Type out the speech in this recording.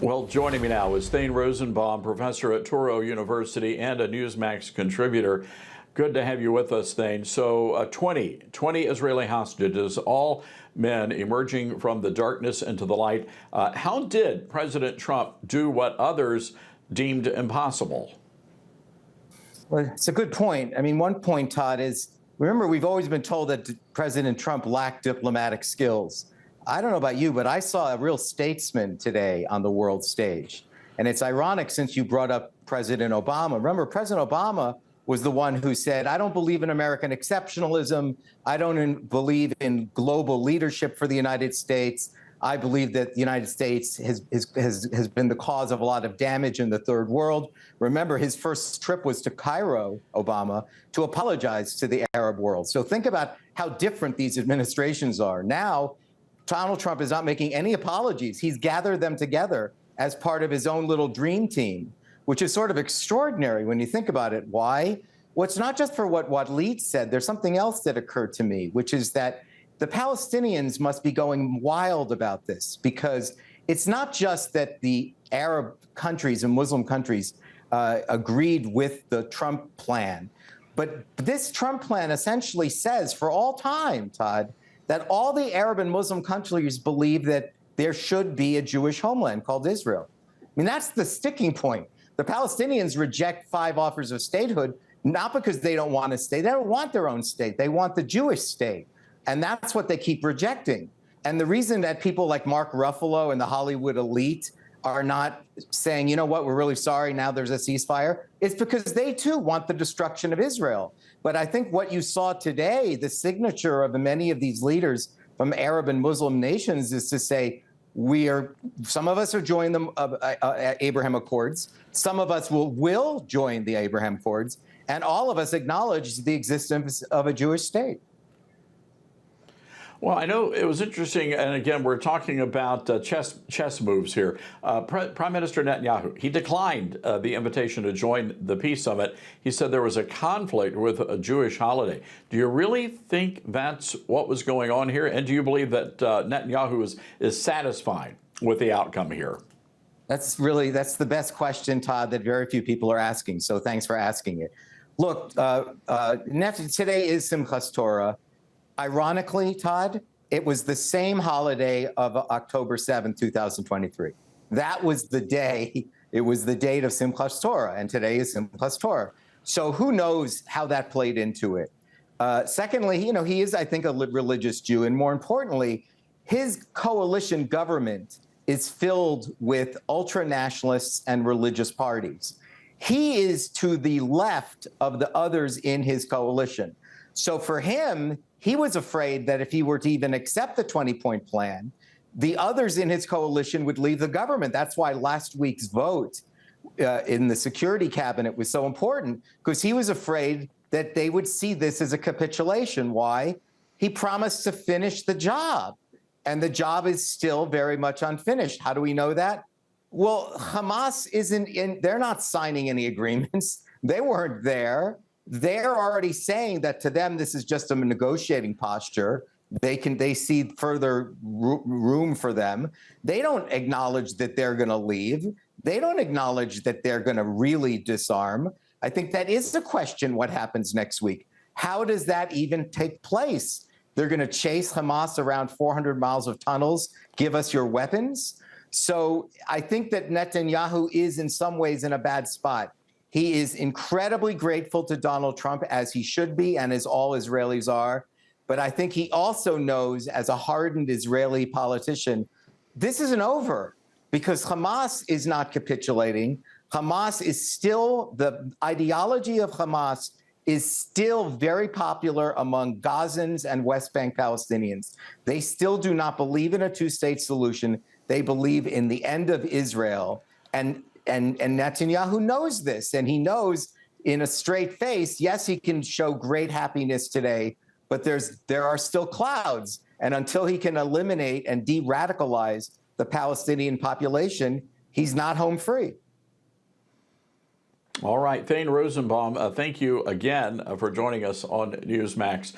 Well, joining me now is Thane Rosenbaum, professor at Touro University and a Newsmax contributor. Good to have you with us, Thane. So 20 Israeli hostages, all men emerging from the darkness into the light. How did President Trump do what others deemed impossible? Well, it's a good point. I mean, one point, Todd, is remember, we've always been told that President Trump lacked diplomatic skills. I don't know about you, but I saw a real statesman today on the world stage. And it's ironic since you brought up President Obama. Remember, President Obama was the one who said, I don't believe in American exceptionalism. I don't believe in global leadership for the United States. I believe that the United States has been the cause of a lot of damage in the third world. Remember, his first trip was to Cairo, Obama, to apologize to the Arab world. So think about how different these administrations are. Now, Donald Trump is not making any apologies. He's gathered them together as part of his own little dream team, which is sort of extraordinary when you think about it. Why? Well, it's not just for what Waleed said. There's something else that occurred to me, which is that the Palestinians must be going wild about this, because it's not just that the Arab countries and Muslim countries agreed with the Trump plan, but this Trump plan essentially says for all time, Todd, that all the Arab and Muslim countries believe that there should be a Jewish homeland called Israel. I mean, that's the sticking point. The Palestinians reject 5 offers of statehood, not because they don't want a state. They don't want their own state. They want the Jewish state. And that's what they keep rejecting. And the reason that people like Mark Ruffalo and the Hollywood elite are not saying, you know what, we're really sorry, now there's a ceasefire, is because they too want the destruction of Israel. But I think what you saw today, the signature of many of these leaders from Arab and Muslim nations, is to say, some of us are joining the Abraham Accords, some of us will join the Abraham Accords, and all of us acknowledge the existence of a Jewish state. Well, I know it was interesting, and again, we're talking about chess moves here. Prime Minister Netanyahu, he declined the invitation to join the peace summit. He said there was a conflict with a Jewish holiday. Do you really think that's what was going on here? And do you believe that Netanyahu is satisfied with the outcome here? That's the best question, Todd, that very few people are asking. So thanks for asking it. Look, today is Simchas Torah. Ironically, Todd, it was the same holiday of October 7th, 2023. That was the day, it was the date of Simchas Torah, and today is Simchas Torah. So who knows how that played into it? Secondly, he is, I think, a religious Jew, and more importantly, his coalition government is filled with ultra-nationalists and religious parties. He is to the left of the others in his coalition. So for him, he was afraid that if he were to even accept the 20-point plan, the others in his coalition would leave the government. That's why last week's vote in the security cabinet was so important, because he was afraid that they would see this as a capitulation. Why? He promised to finish the job, and the job is still very much unfinished. How do we know that? Well, Hamas they're not signing any agreements. They weren't there. They're already saying that to them, this is just a negotiating posture. They see further room for them. They don't acknowledge that they're going to leave. They don't acknowledge that they're going to really disarm. I think that is the question, what happens next week. How does that even take place? They're going to chase Hamas around 400 miles of tunnels, give us your weapons. So I think that Netanyahu is in some ways in a bad spot. He is incredibly grateful to Donald Trump, as he should be, and as all Israelis are. But I think he also knows, as a hardened Israeli politician, this isn't over, because Hamas is not capitulating. Hamas is still, the ideology of Hamas is still very popular among Gazans and West Bank Palestinians. They still do not believe in a two-state solution. They believe in the end of Israel. And Netanyahu knows this, and he knows in a straight face, yes, he can show great happiness today, but there are still clouds. And until he can eliminate and de-radicalize the Palestinian population, he's not home free. All right, Thane Rosenbaum, thank you again for joining us on Newsmax.